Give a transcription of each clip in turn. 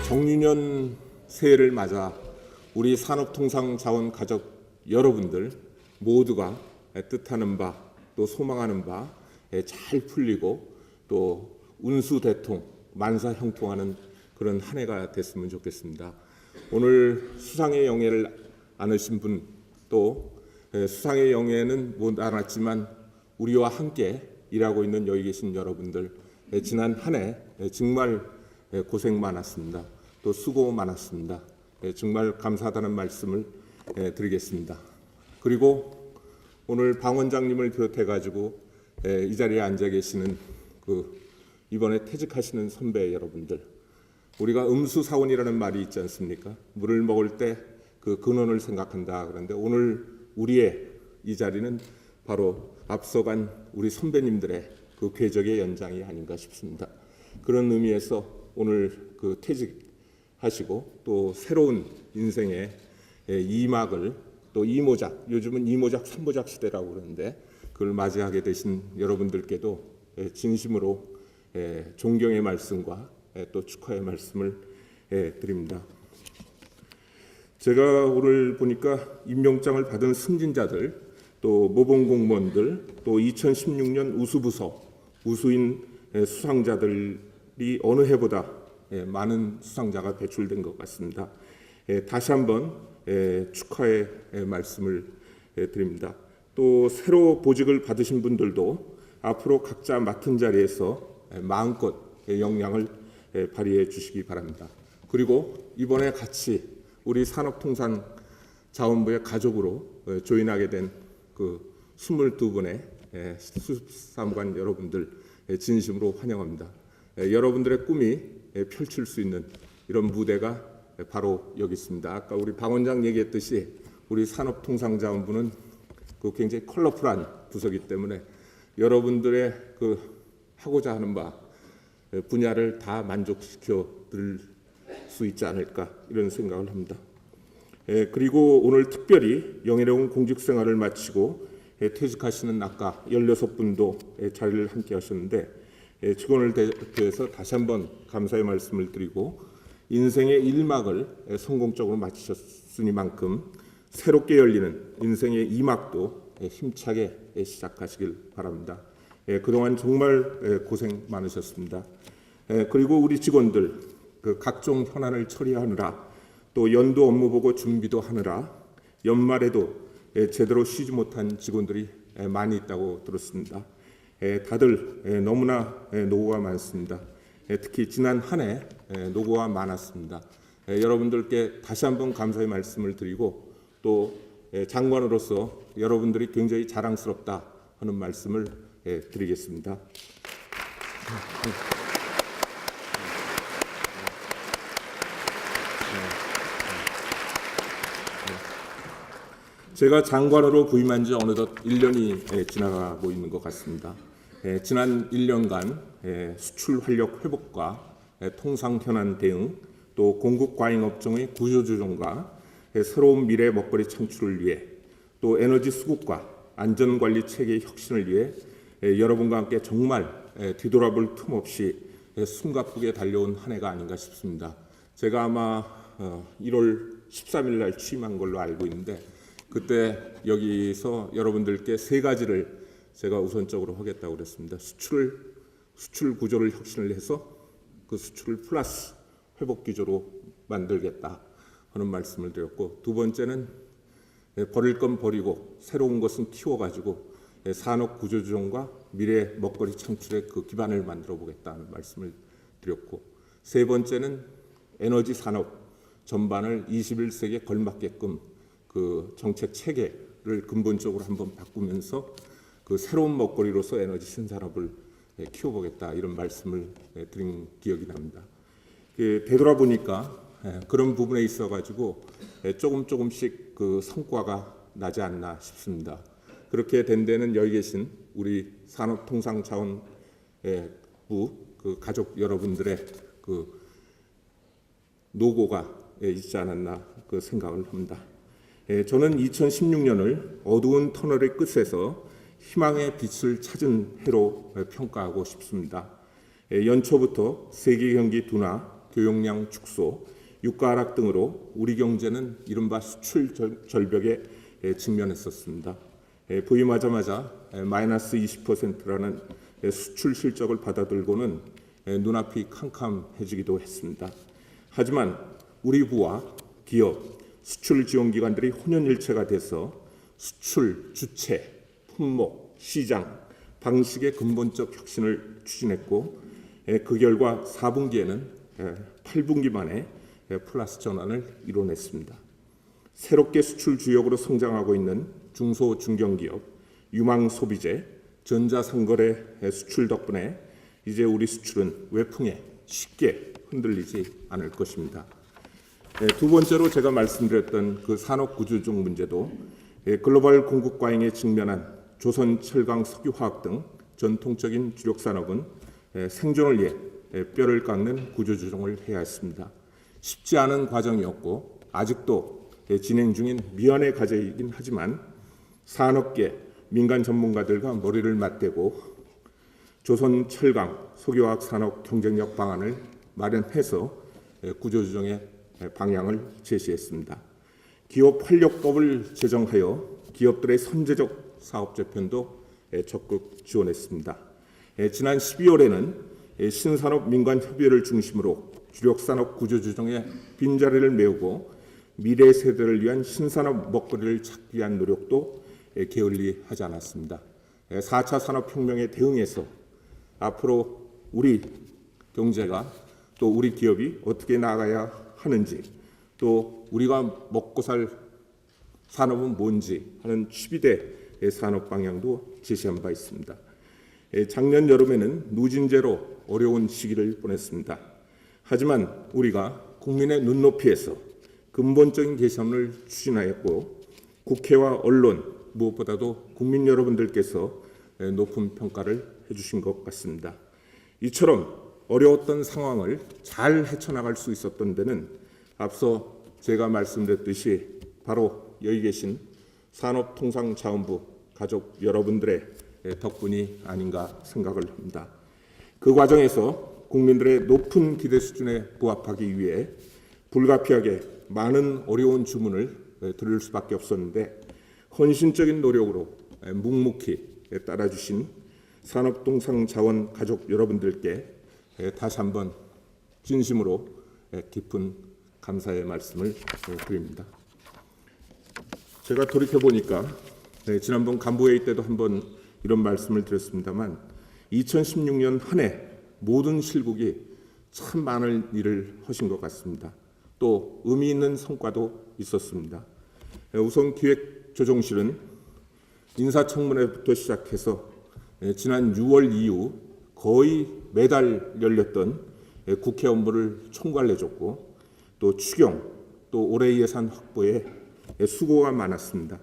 정유년 새해를 맞아 우리 산업통상자원 가족 여러분들 모두가 뜻하는 바 또 소망하는 바 잘 풀리고 또 운수대통 만사형통하는 그런 한 해가 됐으면 좋겠습니다. 오늘 수상의 영예를 안으신 분 또 수상의 영예는 못 안았지만 우리와 함께 일하고 있는 여기 계신 여러분들 지난 한 해 정말 고생 많았습니다. 또 수고 많았습니다. 정말 감사하다는 말씀을 드리겠습니다. 그리고 오늘 방 원장님을 비롯해 가지고 이 자리에 앉아 계시는 이번에 퇴직하시는 선배 여러분들, 우리가 음수사원이라는 말이 있지 않습니까? 물을 먹을 때 그 근원을 생각한다. 그런데 오늘 우리의 이 자리는 바로 앞서간 우리 선배님들의 그 궤적의 연장이 아닌가 싶습니다. 그런 의미에서 오늘 퇴직하시고 또 새로운 인생의 2막을 또 2모작, 요즘은 2모작, 3모작 시대라고 그러는데 그걸 맞이하게 되신 여러분들께도 진심으로 존경의 말씀과 또 축하의 말씀을 드립니다. 제가 오늘 보니까 임명장을 받은 승진자들, 또 모범공무원들, 또 2016년 우수부서, 우수인 수상자들이 어느 해보다 많은 수상자가 배출된 것 같습니다. 다시 한번 축하의 말씀을 드립니다. 또 새로 보직을 받으신 분들도 앞으로 각자 맡은 자리에서 마음껏 역량을 발휘해 주시기 바랍니다. 그리고 이번에 같이 우리 산업통상자원부의 가족으로 조인하게 된 22분의 수습사무관 여러분들 진심으로 환영합니다. 여러분들의 꿈이 펼칠 수 있는 이런 무대가 바로 여기 있습니다. 아까 우리 방 원장 얘기했듯이 우리 산업통상자원부는 굉장히 컬러풀한 부서이기 때문에 여러분들의 하고자 하는 바 분야를 다 만족시켜 드릴 수 있지 않을까 이런 생각을 합니다. 그리고 오늘 특별히 영예로운 공직생활을 마치고 퇴직하시는 아까 16분도 자리를 함께 하셨는데 직원을 대표해서 다시 한번 감사의 말씀을 드리고 인생의 1막을 성공적으로 마치셨으니만큼 새롭게 열리는 인생의 2막도 힘차게 시작하시길 바랍니다. 그동안 정말 고생 많으셨습니다. 그리고 우리 직원들 각종 현안을 처리하느라 또 연도 업무 보고 준비도 하느라 연말에도 제대로 쉬지 못한 직원들이 많이 있다고 들었습니다. 다들 너무나 노고가 많습니다. 특히 지난 한 해 노고가 많았습니다. 여러분들께 다시 한번 감사의 말씀을 드리고 또 장관으로서 여러분들이 굉장히 자랑스럽다 하는 말씀을 드리겠습니다. 제가 장관으로 부임한 지 어느덧 1년이 지나가고 있는 것 같습니다. 지난 1년간 수출 활력 회복과 통상 현안 대응, 또 공급 과잉 업종의 구조조정과 새로운 미래 먹거리 창출을 위해 또 에너지 수급과 안전관리 체계 혁신을 위해 여러분과 함께 정말 뒤돌아볼 틈 없이 숨가쁘게 달려온 한 해가 아닌가 싶습니다. 제가 아마 1월 13일 날 취임한 걸로 알고 있는데 그때 여기서 여러분들께 3가지를 제가 우선적으로 하겠다고 그랬습니다. 수출 구조를 혁신을 해서 그 수출을 플러스 회복 기조로 만들겠다 하는 말씀을 드렸고, 두 번째는 버릴 건 버리고 새로운 것은 키워가지고 산업 구조 조정과 미래 먹거리 창출의 기반을 만들어 보겠다는 말씀을 드렸고, 세 번째는 에너지 산업 전반을 21세기에 걸맞게끔 정책 체계를 근본적으로 한번 바꾸면서 새로운 먹거리로서 에너지 신산업을 키워보겠다 이런 말씀을 드린 기억이 납니다. 되돌아보니까 그런 부분에 있어가지고 조금씩 성과가 나지 않나 싶습니다. 그렇게 된 데는 여기 계신 우리 산업통상자원부 가족 여러분들의 노고가 있지 않았나 생각을 합니다. 저는 2016년을 어두운 터널의 끝에서 희망의 빛을 찾은 해로 평가하고 싶습니다. 연초부터 세계 경기 둔화, 교역량 축소, 유가 하락 등으로 우리 경제는 이른바 수출 절벽에 직면했었습니다. 부임하자마자 마이너스 20%라는 수출 실적을 받아들고는 눈앞이 캄캄해지기도 했습니다. 하지만 우리 부와 기업, 수출 지원 기관들이 혼연일체가 돼서 수출 주체, 품목, 시장, 방식의 근본적 혁신을 추진했고 그 결과 4분기에는 8분기 만에 플러스 전환을 이뤄냈습니다. 새롭게 수출 주역으로 성장하고 있는 중소 중견기업, 유망 소비재, 전자상거래 수출 덕분에 이제 우리 수출은 외풍에 쉽게 흔들리지 않을 것입니다. 두 번째로 제가 말씀드렸던 그 산업 구조적 문제도 글로벌 공급 과잉에 직면한 조선, 철강, 석유화학 등 전통적인 주력 산업은 생존을 위해 뼈를 깎는 구조조정을 해야 했습니다. 쉽지 않은 과정이었고 아직도 진행 중인 미완의 과제이긴 하지만 산업계, 민간 전문가들과 머리를 맞대고 조선, 철강, 석유화학 산업 경쟁력 방안을 마련해서 구조조정의 방향을 제시했습니다. 기업 활력법을 제정하여 기업들의 선제적 사업 재편도 적극 지원했습니다. 지난 12월에는 신산업 민관 협의회를 중심으로 주력 산업 구조 조정의 빈자리를 메우고 미래 세대를 위한 신산업 먹거리를 찾기 위한 노력도 게을리하지 않았습니다. 4차 산업혁명에 대응해서 앞으로 우리 경제가 또 우리 기업이 어떻게 나아가야 하는지 또 우리가 먹고 살 산업은 뭔지 하는 취비대 산업 방향도 제시한 바 있습니다. 작년 여름에는 누진제로 어려운 시기를 보냈습니다. 하지만 우리가 국민의 눈높이에서 근본적인 개선을 추진하였고 국회와 언론 무엇보다도 국민 여러분들께서 높은 평가를 해주신 것 같습니다. 이처럼 어려웠던 상황을 잘 헤쳐나갈 수 있었던 데는 앞서 제가 말씀드렸듯이 바로 여기 계신 산업통상자원부 가족 여러분들의 덕분이 아닌가 생각을 합니다. 그 과정에서 국민들의 높은 기대 수준에 부합하기 위해 불가피하게 많은 어려운 주문을 들을 수밖에 없었는데 헌신적인 노력으로 묵묵히 따라주신 산업통상자원 가족 여러분들께 다시 한번 진심으로 깊은 감사의 말씀을 드립니다. 제가 돌이켜보니까 지난번 간부회의 때도 한번 이런 말씀을 드렸습니다만 2016년 한 해 모든 실국이 참 많은 일을 하신 것 같습니다. 또 의미 있는 성과도 있었습니다. 우선 기획조정실은 인사청문회부터 시작해서 지난 6월 이후 거의 매달 열렸던 국회 업무를 총괄해줬고 또 추경 또 올해 예산 확보에 수고가 많았습니다.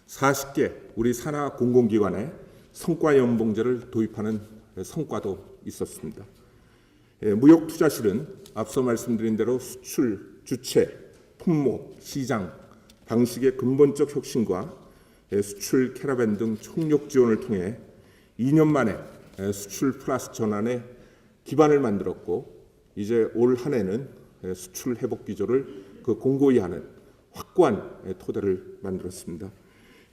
40개 우리 산하 공공기관에 성과연봉제를 도입하는 성과도 있었습니다. 무역투자실은 앞서 말씀드린 대로 수출, 주체, 품목, 시장, 방식의 근본적 혁신과 수출 캐러밴 등 총력 지원을 통해 2년 만에 수출 플러스 전환의 기반을 만들었고 이제 올 한 해는 수출 회복 기조를 그 공고히 하는 확고한 토대를 만들었습니다.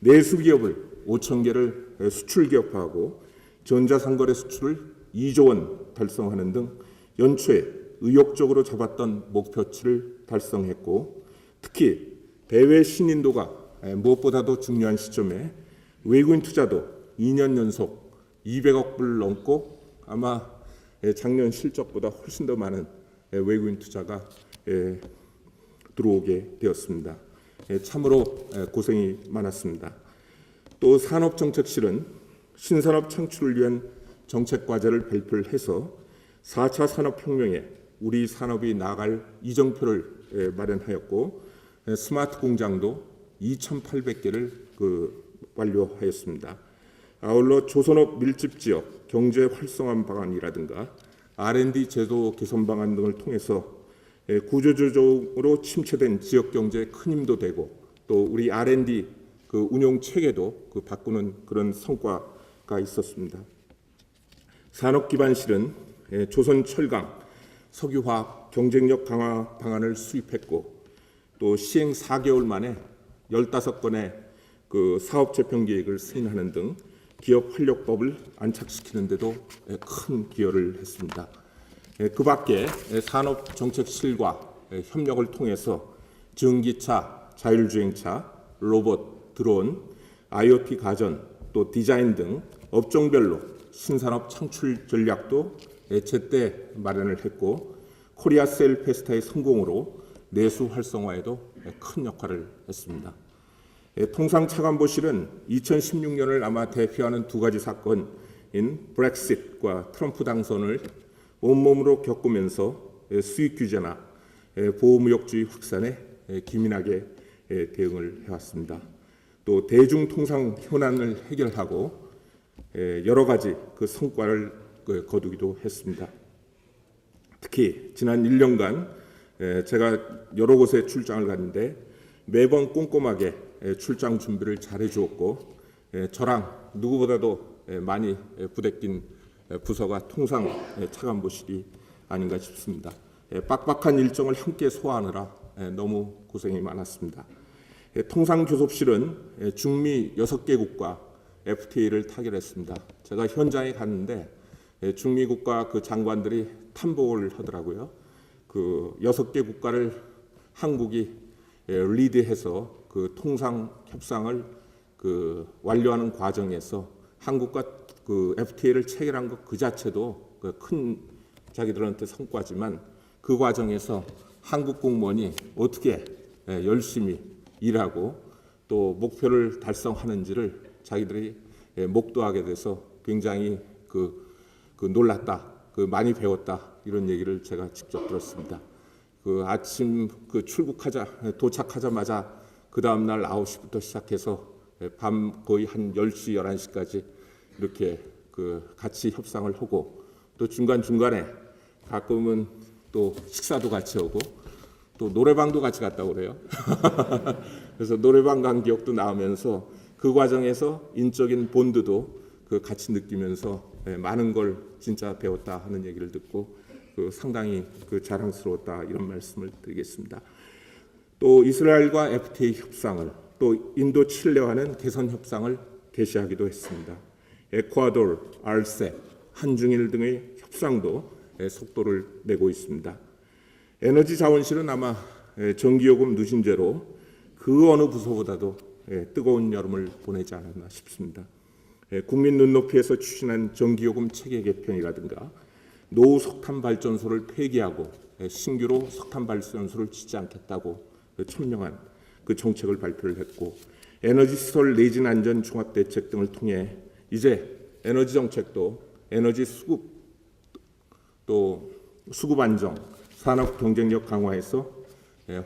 내수 기업을 5천 개를 수출 기업화하고 전자상거래 수출을 2조 원 달성하는 등 연초에 의욕적으로 잡았던 목표치를 달성했고 특히 대외 신인도가 무엇보다도 중요한 시점에 외국인 투자도 2년 연속 200억 불 넘고 아마 작년 실적보다 훨씬 더 많은 외국인 투자가 들어오게 되었습니다. 참으로 고생이 많았습니다. 또 산업정책실은 신산업 창출을 위한 정책과제를 발표를 해서 4차 산업혁명에 우리 산업이 나아갈 이정표를 마련하였고 스마트 공장도 2,800개를 완료하였습니다. 아울러 조선업 밀집지역 경제 활성화 방안이라든가 R&D 제도 개선 방안 등을 통해서 구조조정으로 침체된 지역 경제에 큰 힘도 되고 또 우리 R&D 운용 체계도 바꾸는 그런 성과가 있었습니다. 산업기반실은 조선 철강, 석유화학 경쟁력 강화 방안을 수립했고 또 시행 4개월 만에 15건의 그 사업 재편 계획을 승인하는 등 기업 활력법을 안착시키는 데도 큰 기여를 했습니다. 그 밖에 산업정책실과 협력을 통해서 전기차, 자율주행차, 로봇, 드론, IoT 가전, 또 디자인 등 업종별로 신산업 창출 전략도 제때 마련을 했고 코리아 셀 페스타의 성공으로 내수 활성화에도 큰 역할을 했습니다. 통상차관보실은 2016년을 아마 대표하는 두 가지 사건인 브렉시트과 트럼프 당선을 온몸으로 겪으면서 수입 규제나 보호무역주의 확산에 기민하게 대응을 해왔습니다. 또 대중통상 현안을 해결하고 여러 가지 그 성과를 거두기도 했습니다. 특히 지난 1년간 제가 여러 곳에 출장을 갔는데 매번 꼼꼼하게 출장 준비를 잘해 주었고 저랑 누구보다도 많이 부대낀 부서가 통상차관보실이 아닌가 싶습니다. 빡빡한 일정을 함께 소화하느라 너무 고생이 많았습니다. 통상교섭실은 중미 6개국과 FTA를 타결했습니다. 제가 현장에 갔는데 중미 국가 그 장관들이 탐복을 하더라고요. 그 6개 국가를 한국이 리드해서 그 통상 협상을 그 완료하는 과정에서 한국과 그 FTA를 체결한 것 그 자체도 큰 자기들한테 성과지만 그 과정에서 한국 공무원이 어떻게 열심히 일하고 또 목표를 달성하는지를 자기들이 목도하게 돼서 굉장히 그 놀랐다, 많이 배웠다 이런 얘기를 제가 직접 들었습니다. 그 아침 도착하자마자 그 다음 날 9시부터 시작해서 밤 거의 한 10시, 11시까지 이렇게 같이 협상을 하고 또 중간중간에 가끔은 또 식사도 같이 하고 또 노래방도 같이 갔다고 그래요. 그래서 노래방 간 기억도 나오면서 그 과정에서 인적인 본드도 같이 느끼면서 많은 걸 진짜 배웠다 하는 얘기를 듣고 상당히 자랑스러웠다 이런 말씀을 드리겠습니다. 또 이스라엘과 FTA 협상을 또 인도 칠레와는 개선 협상을 개시하기도 했습니다. 에콰도르, RCEP, 한중일 등의 협상도 속도를 내고 있습니다. 에너지자원실은 아마 전기요금 누진제로 그 어느 부서보다도 뜨거운 여름을 보내지 않았나 싶습니다. 국민 눈높이에서 추진한 전기요금 체계 개편이라든가 노후 석탄 발전소를 폐기하고 신규로 석탄 발전소를 짓지 않겠다고 천명한 그 정책을 발표를 했고 에너지시설 내진 안전 종합 대책 등을 통해 이제 에너지 정책도 에너지 수급 또 수급 안정, 산업 경쟁력 강화에서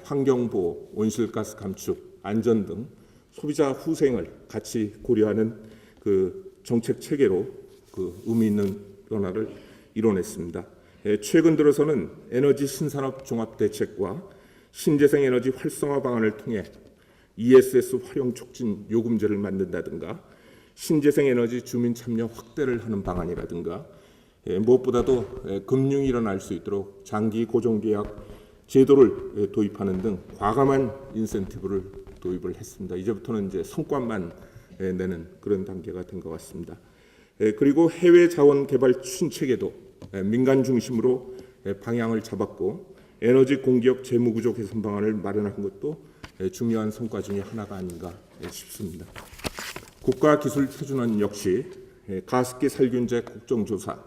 환경보호, 온실가스 감축, 안전 등 소비자 후생을 같이 고려하는 그 정책 체계로 의미 있는 변화를 이뤄냈습니다. 최근 들어서는 에너지 신산업 종합 대책과 신재생 에너지 활성화 방안을 통해 ESS 활용 촉진 요금제를 만든다든가 신재생 에너지 주민 참여 확대를 하는 방안이라든가 무엇보다도 금융이 일어날 수 있도록 장기 고정계약 제도를 도입하는 등 과감한 인센티브를 도입을 했습니다. 이제부터는 이제 성과만 내는 그런 단계가 된 것 같습니다. 그리고 해외 자원 개발 추진 체계도 민간 중심으로 방향을 잡았고 에너지 공기업 재무 구조 개선 방안을 마련한 것도 중요한 성과 중에 하나가 아닌가 싶습니다. 국가기술표준원 역시 가습기 살균제 국정조사,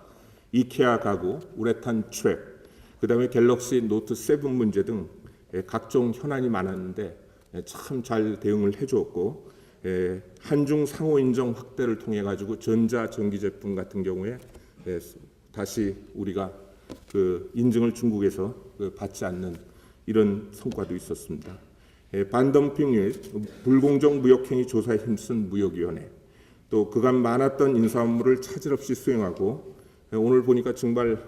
이케아 가구, 우레탄 트랩, 그다음에 갤럭시 노트 7 문제 등 각종 현안이 많았는데 참 잘 대응을 해주었고 한중 상호 인정 확대를 통해 가지고 전자 전기 제품 같은 경우에 다시 우리가 인증을 중국에서 받지 않는 이런 성과도 있었습니다. 반덤핑 및 불공정 무역행위 조사에 힘쓴 무역위원회, 또 그간 많았던 인사 업무를 차질 없이 수행하고 오늘 보니까 정말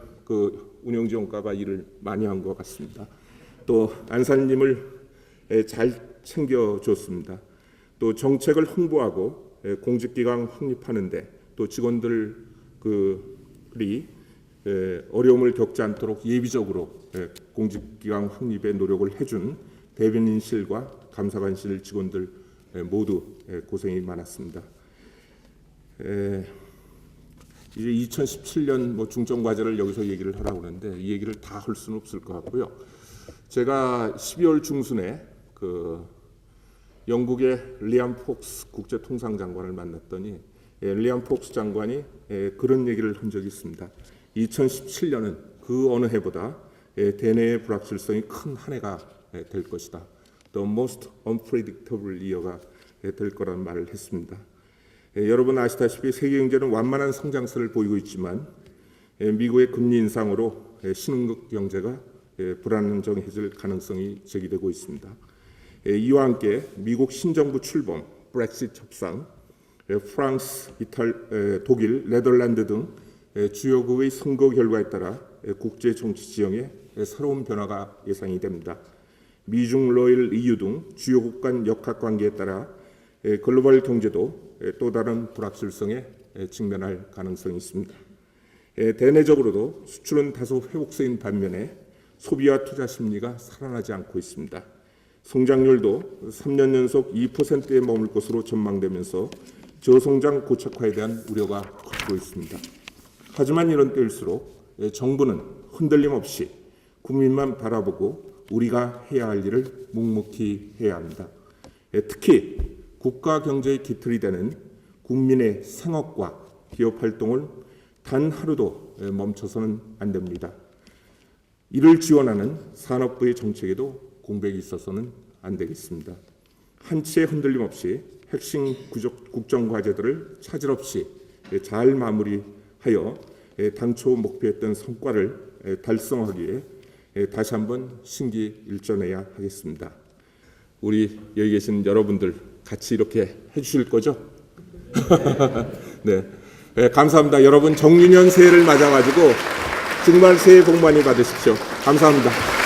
운영지원과가 일을 많이 한 것 같습니다. 또 안산님을 잘 챙겨줬습니다. 또 정책을 홍보하고 공직기강 확립하는데 또 직원들이 어려움을 겪지 않도록 예비적으로 공직기강 확립에 노력을 해준 대변인실과 감사관실 직원들 모두 고생이 많았습니다. 이제 2017년 중점 과제를 여기서 얘기를 하라고 하는데 이 얘기를 다 할 수는 없을 것 같고요. 제가 12월 중순에 영국의 리암 폭스 국제통상장관을 만났더니 리암 폭스 장관이 그런 얘기를 한 적이 있습니다. 2017년은 그 어느 해보다 대내의 불확실성이 큰 한 해가 될 것이다. The most unpredictable year가 될 거라는 말을 했습니다. 여러분 아시다시피 세계 경제는 완만한 성장세를 보이고 있지만 미국의 금리 인상으로 신흥국 경제가 불안정해질 가능성이 제기되고 있습니다. 이와 함께 미국 신정부 출범, 브렉시트 협상, 프랑스, 독일, 네덜란드 등 주요국의 선거 결과에 따라 국제 정치 지형에 새로운 변화가 예상이 됩니다. 미중, 러일, EU 등 주요국 간 역학 관계에 따라 글로벌 경제도 또 다른 불확실성에 직면할 가능성이 있습니다. 대내적으로도 수출은 다소 회복세인 반면에 소비와 투자 심리가 살아나지 않고 있습니다. 성장률도 3년 연속 2%에 머물 것으로 전망되면서 저성장 고착화에 대한 우려가 커지고 있습니다. 하지만 이런 때일수록 정부는 흔들림 없이 국민만 바라보고 우리가 해야 할 일을 묵묵히 해야 합니다. 특히 국가 경제의 기틀이 되는 국민의 생업과 기업 활동을 단 하루도 멈춰서는 안 됩니다. 이를 지원하는 산업부의 정책에도 공백이 있어서는 안 되겠습니다. 한치의 흔들림 없이 핵심 국정 과제들을 차질 없이 잘 마무리하여 당초 목표했던 성과를 달성하기에 다시 한번 신기일전해야 하겠습니다. 우리 여기 계신 여러분들 같이 이렇게 해주실 거죠? 네. 감사합니다. 여러분 정유년 새해를 맞아가지고 정말 새해 복 많이 받으십시오. 감사합니다.